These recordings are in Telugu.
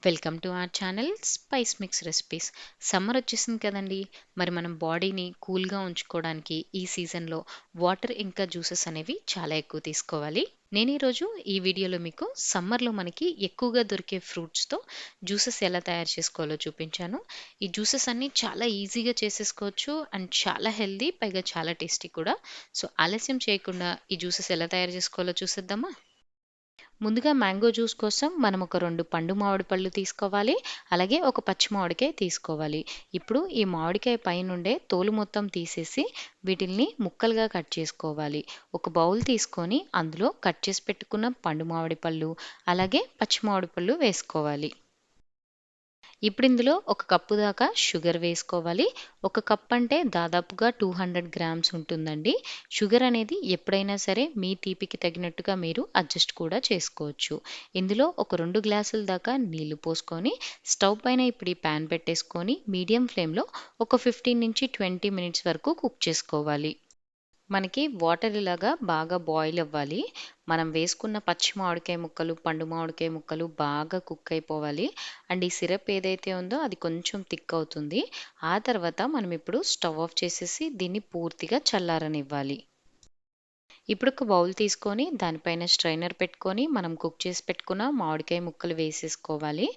Welcome to our channel spice mix recipes. Summer వచ్చేసింది కదండీ! మరి మనం బాడీని కూల్‌గా ఉంచుకోవడానికి ఈ సీజన్‌లో వాటర్ ఇంకా జ్యూసెస్ అనేవి చాలా ఎక్కువ తీసుకోవాలి. నేను ఈరోజు ఈ వీడియోలో మీకు సమ్మర్‌లో మనకి ఎక్కువగా దొరికే ఫ్రూట్స్‌తో జ్యూసెస్ ఎలా తయారు చేసుకోవాలో చూపించాను. ఈ జ్యూసెస్ అన్నీ చాలా ఈజీగా చేసేసుకోవచ్చు అండ్ చాలా హెల్తీ, పైగా చాలా టేస్టీ కూడా. సో, ఆలస్యం చేయకుండా ఈ జ్యూసెస్ ఎలా తయారు చేసుకోవాలో చూసేద్దామా? ముందుగా మ్యాంగో జ్యూస్ కోసం మనం ఒక 2 పండు మామిడి పళ్ళు తీసుకోవాలి. అలాగే ఒక పచ్చి మామిడికాయ తీసుకోవాలి. ఇప్పుడు ఈ మామిడికాయ పైనుండే తోలు మొత్తం తీసేసి వీటిల్ని ముక్కలుగా కట్ చేసుకోవాలి. ఒక బౌల్ తీసుకొని అందులో కట్ చేసి పెట్టుకున్న పండు మామిడి పళ్ళు, అలాగే పచ్చి మామిడి పళ్ళు వేసుకోవాలి. ఇప్పుడు ఇందులో ఒక కప్పు దాకా షుగర్ వేసుకోవాలి. ఒక కప్ అంటే దాదాపుగా 200 గ్రామ్స్ ఉంటుందండి. షుగర్ అనేది ఎప్పుడైనా సరే మీ తీపికి తగినట్టుగా మీరు అడ్జస్ట్ కూడా చేసుకోవచ్చు. ఇందులో ఒక 2 గ్లాసుల దాకా నీళ్లు పోసుకొని స్టవ్ పైన ఇప్పుడు ఈ పాన్ పెట్టేసుకొని మీడియం ఫ్లేమ్‌లో ఒక 15-20 మినిట్స్ వరకు కుక్ చేసుకోవాలి. మనకి వాటర్ ఇలాగా బాగా బాయిల్ అవ్వాలి. మనం వేసుకున్న పచ్చి మామిడికాయ ముక్కలు, పండు మామిడికాయ ముక్కలు బాగా కుక్ అయిపోవాలి. అండ్ ఈ సిరప్ ఏదైతే ఉందో అది కొంచెం థిక్ అవుతుంది. ఆ తర్వాత మనం ఇప్పుడు స్టవ్ ఆఫ్ చేసేసి దీన్ని పూర్తిగా చల్లారనివ్వాలి. ఇప్పుడు ఒక బౌల్ తీసుకొని దానిపైన స్ట్రైనర్ పెట్టుకొని మనం కుక్ చేసి పెట్టుకున్న మామిడికాయ ముక్కలు వేసేసుకోవాలి.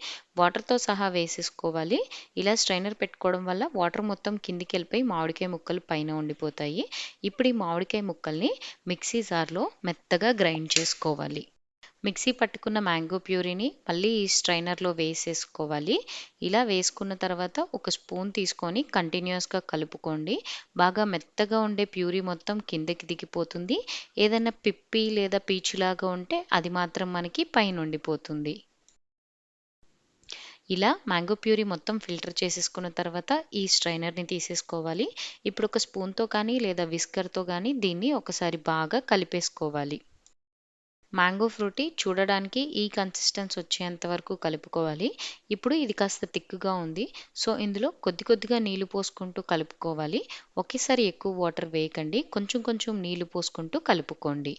వాటర్‌తో సహా వేసేసుకోవాలి. ఇలా స్ట్రైనర్ పెట్టుకోవడం వల్ల వాటర్ మొత్తం కిందికెళ్ళిపోయి మామిడికాయ ముక్కలు పైన ఉండిపోతాయి. ఇప్పుడు ఈ మామిడికాయ ముక్కల్ని మిక్సీ జార్‌లో మెత్తగా గ్రైండ్ చేసుకోవాలి. మిక్సీ పట్టుకున్న మ్యాంగో ప్యూరీని మళ్ళీ ఈ స్ట్రైనర్‌లో వేసేసుకోవాలి. ఇలా వేసుకున్న తర్వాత ఒక స్పూన్ తీసుకొని కంటిన్యూయస్‌గా కలుపుకోండి. బాగా మెత్తగా ఉండే ప్యూరీ మొత్తం కిందకి దిగిపోతుంది. ఏదైనా పిప్పి లేదా పీచులాగా ఉంటే అది మాత్రం మనకి పైనుండిపోతుంది. ఇలా మ్యాంగో ప్యూరీ మొత్తం ఫిల్టర్ చేసేసుకున్న తర్వాత ఈ స్ట్రైనర్‌ని తీసేసుకోవాలి. ఇప్పుడు ఒక స్పూన్‌తో కానీ లేదా విస్కర్‌తో గానీ దీన్ని ఒకసారి బాగా కలిపేసుకోవాలి. మ్యాంగో ఫ్రూటీ చూడడానికి ఈ కన్సిస్టెన్సీ వచ్చేంత వరకు కలుపుకోవాలి. ఇప్పుడు ఇది కాస్త థిక్‌గా ఉంది. సో, ఇందులో కొద్ది కొద్దిగా నీళ్లు పోసుకుంటూ కలుపుకోవాలి. ఒకేసారి ఎక్కువ వాటర్ వేయకండి. కొంచెం కొంచెం నీళ్లు పోసుకుంటూ కలుపుకోండి.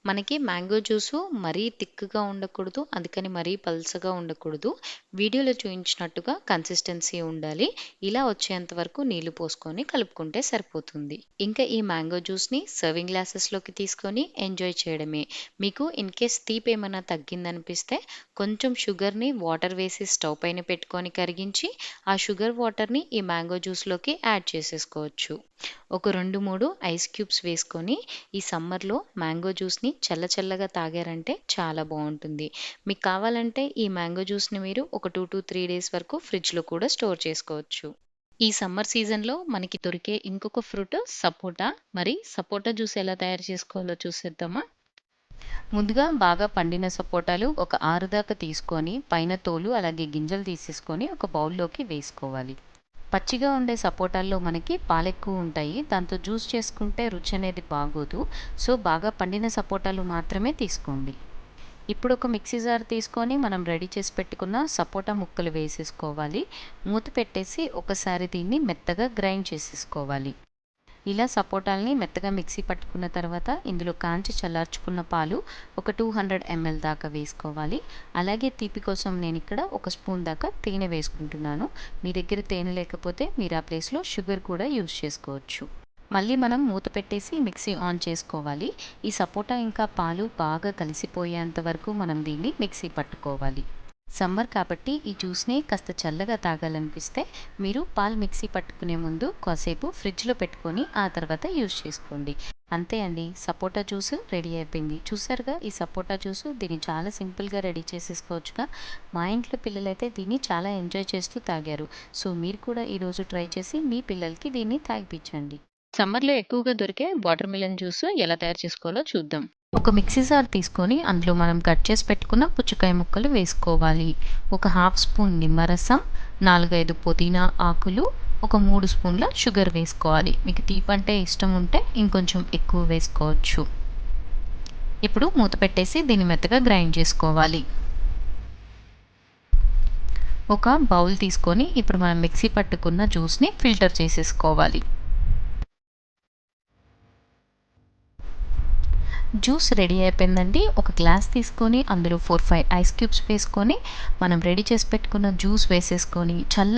మనకి మ్యాంగో జ్యూసు మరీ థిక్‌గా ఉండకూడదు. అందుకని మరీ పల్చగా ఉండకూడదు. వీడియోలో చూయించినట్టుగా కన్సిస్టెన్సీ ఉండాలి. ఇలా వచ్చేంత వరకు నీళ్లు పోసుకొని కలుపుకుంటే సరిపోతుంది. ఇంకా ఈ మ్యాంగో జ్యూస్‌ని సర్వింగ్ గ్లాసెస్‌లోకి తీసుకొని ఎంజాయ్ చేయడమే. మీకు ఇన్‌కేస్ తీపేమన్నా తగ్గిందనిపిస్తే కొంచెం షుగర్‌ని వాటర్ వేసి స్టవ్ పైన పెట్టుకొని కరిగించి, ఆ షుగర్ వాటర్‌ని ఈ మ్యాంగో జ్యూస్‌లోకి యాడ్ చేసేసుకోవచ్చు. ఒక 2, 3 ఐస్ క్యూబ్స్ వేసుకొని ఈ సమ్మర్‌లో మ్యాంగో జ్యూస్‌ని చల్లగా తాగారంటే చాలా బావుంటుంది. మీకు కావాలంటే ఈ మ్యాంగో జ్యూస్‌ని మీరు ఒక 2-3 డేస్ వరకు ఫ్రిడ్జ్‌లో కూడా స్టోర్ చేసుకోవచ్చు. ఈ సమ్మర్ సీజన్‌లో మనకి దొరికే ఇంకొక ఫ్రూట్ సపోటా. మరి సపోటా జ్యూస్ ఎలా తయారు చేసుకోవాలో చూసేద్దామా? ముందుగా బాగా పండిన సపోటాలు ఒక 6 దాకా తీసుకొని పైన తోలు అలాగే గింజలు తీసేసుకొని ఒక బౌల్‌లోకి వేసుకోవాలి. పచ్చిగా ఉండే సపోటాల్లో మనకి పాలెక్కువ ఉంటాయి. దాంతో జ్యూస్ చేసుకుంటే రుచి అనేది బాగోదు. సో, బాగా పండిన సపోటాలు మాత్రమే తీసుకోండి. ఇప్పుడు ఒక మిక్సీ జార్ తీసుకొని మనం రెడీ చేసి పెట్టుకున్న సపోటా ముక్కలు వేసేసుకోవాలి. మూత పెట్టేసి ఒకసారి దీన్ని మెత్తగా గ్రైండ్ చేసేసుకోవాలి. ఇలా సపోటాలని మెత్తగా మిక్సీ పట్టుకున్న తర్వాత ఇందులో కాంచి చల్లార్చుకున్న పాలు ఒక 200 ఎంఎల్ దాకా వేసుకోవాలి. అలాగే తీపి కోసం నేను ఇక్కడ ఒక స్పూన్ దాకా తేనె వేసుకుంటున్నాను. మీ దగ్గర తేనె లేకపోతే మీరు ఆ ప్లేస్‌లో షుగర్ కూడా యూజ్ చేసుకోవచ్చు. మళ్ళీ మనం మూత పెట్టేసి మిక్సీ ఆన్ చేసుకోవాలి. ఈ సపోటా ఇంకా పాలు బాగా కలిసిపోయేంత వరకు మనం దీన్ని మిక్సీ పట్టుకోవాలి. సమ్మర్ కాబట్టి ఈ జ్యూస్‌ని కాస్త చల్లగా తాగాలనిపిస్తే మీరు పాలు మిక్సీ పట్టుకునే ముందు కాసేపు ఫ్రిడ్జ్‌లో పెట్టుకొని ఆ తర్వాత యూజ్ చేసుకోండి. అంతే అండి. సపోటా జ్యూస్ రెడీ అయిపోయింది. చూసారుగా ఈ సపోటా జ్యూసు దీన్ని చాలా సింపుల్‌గా రెడీ చేసేసుకోవచ్చుగా. మా ఇంట్లో పిల్లలైతే దీన్ని చాలా ఎంజాయ్ చేస్తూ తాగారు. సో, మీరు కూడా ఈరోజు ట్రై చేసి మీ పిల్లలకి దీన్ని తాగిపించండి. సమ్మర్‌లో ఎక్కువగా దొరికే వాటర్ మిలన్ జ్యూస్ ఎలా తయారు చేసుకోవాలో చూద్దాం. ఒక మిక్సీ జార్ తీసుకొని అందులో మనం కట్ చేసి పెట్టుకున్న పుచ్చకాయ ముక్కలు వేసుకోవాలి. ఒక హాఫ్ స్పూన్ నిమ్మరసం, 4, 5 పుదీనా ఆకులు, ఒక 3 స్పూన్ల షుగర్ వేసుకోవాలి. మీకు తీపంటే ఇష్టం ఉంటే ఇంకొంచెం ఎక్కువ వేసుకోవచ్చు. ఇప్పుడు మూత పెట్టేసి దీన్ని మెత్తగా గ్రైండ్ చేసుకోవాలి. ఒక బౌల్ తీసుకొని ఇప్పుడు మనం మిక్సీ పట్టుకున్న జ్యూస్‌ని ఫిల్టర్ చేసేసుకోవాలి. జ్యూస్ రెడీ అయిపోయిందండి. ఒక గ్లాస్ తీసుకొని అందులో 4, 5 ఐస్ క్యూబ్స్ వేసుకొని మనం రెడీ చేసి పెట్టుకున్న జ్యూస్ వేసేసుకొని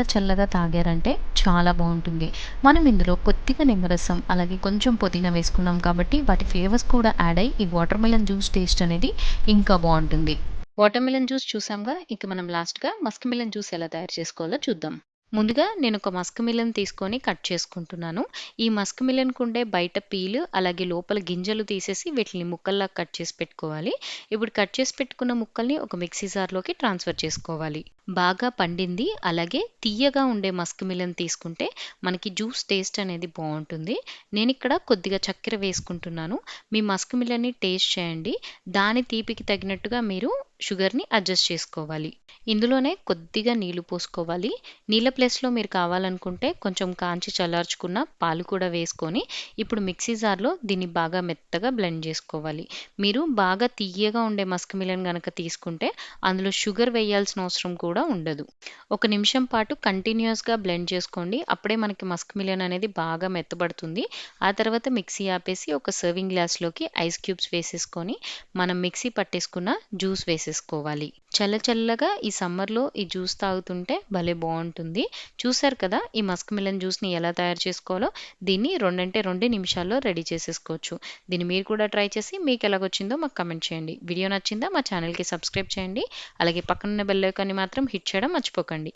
చల్లగా తాగారంటే చాలా బాగుంటుంది. మనం ఇందులో కొద్దిగా నిమ్మరసం అలాగే కొంచెం పుదీనా వేసుకున్నాం కాబట్టి వాటి ఫ్లేవర్స్ కూడా యాడ్ అయ్యి ఈ వాటర్ మిలన్ జ్యూస్ టేస్ట్ అనేది ఇంకా బాగుంటుంది. వాటర్ మిలన్ జ్యూస్ చూసాంగా. ఇక మనం లాస్ట్‌గా మస్క్ మిలన్ జ్యూస్ ఎలా తయారు చేసుకోవాలో చూద్దాం. ముందుగా నేను ఒక మస్క్ మిలన్ తీసుకొని కట్ చేసుకుంటున్నాను. ఈ మస్క్ మిలన్‌కుండే బయట పీల్ అలాగే లోపల గింజలు తీసేసి వీటిని ముక్కల్లా కట్ చేసి పెట్టుకోవాలి. ఇప్పుడు కట్ చేసి పెట్టుకున్న ముక్కల్ని ఒక మిక్సీ జార్‌లోకి ట్రాన్స్‌ఫర్ చేసుకోవాలి. బాగా పండింది అలాగే తియ్యగా ఉండే మస్క్ మిలన్ తీసుకుంటే మనకి జ్యూస్ టేస్ట్ అనేది బావుంటుంది. నేనిక్కడ కొద్దిగా చక్కెర వేసుకుంటున్నాను. మీ మస్క్ మిలన్‌ని టేస్ట్ చేయండి. దాని తీపికి తగినట్టుగా మీరు షుగర్‌ని అడ్జస్ట్ చేసుకోవాలి. ఇందులోనే కొద్దిగా నీళ్లు పోసుకోవాలి. నీళ్ళ ప్లేస్‌లో మీరు కావాలనుకుంటే కొంచెం కాంచి చల్లార్చుకున్న పాలు కూడా వేసుకొని, ఇప్పుడు మిక్సీ జార్‌లో దీన్ని బాగా మెత్తగా బ్లెండ్ చేసుకోవాలి. మీరు బాగా తియ్యగా ఉండే మస్క్ మిలన్ గనక తీసుకుంటే, అందులో షుగర్ వేయాల్సిన అవసరం కూడా ఉండదు. ఒక నిమిషం పాటు కంటిన్యూయస్‌గా బ్లెండ్ చేసుకోండి. అప్పుడే మనకి మస్క్ మిలన్ అనేది బాగా మెత్తబడుతుంది. ఆ తర్వాత మిక్సీ ఆపేసి ఒక సర్వింగ్ గ్లాస్‌లోకి ఐస్ క్యూబ్స్ వేసేసుకొని, మనం మిక్సీ పట్టేసుకున్న జ్యూస్ వేసేసుకోవాలి. చల్లగా ఈ సమ్మర్‌లో ఈ జ్యూస్ తాగుతుంటే భలే బావుంటుంది. చూసారు కదా! ఈ మస్క్ మిలన్ జ్యూస్‌ని ఎలా తయారు చేసుకోవాలో. దీన్ని 2 నిమిషాల్లో రెడీ చేసేసుకోవచ్చు. దీన్ని మీరు కూడా ట్రై చేసి మీకెలాగొచ్చిందో మాకు కామెంట్ చేయండి. వీడియో నచ్చిందా? మా ఛానల్‌కి సబ్స్క్రైబ్ చేయండి. అలాగే పక్కనున్న బెల్ ఐకాన్‌ని మాత్రం హిట్ చేయడం మర్చిపోకండి.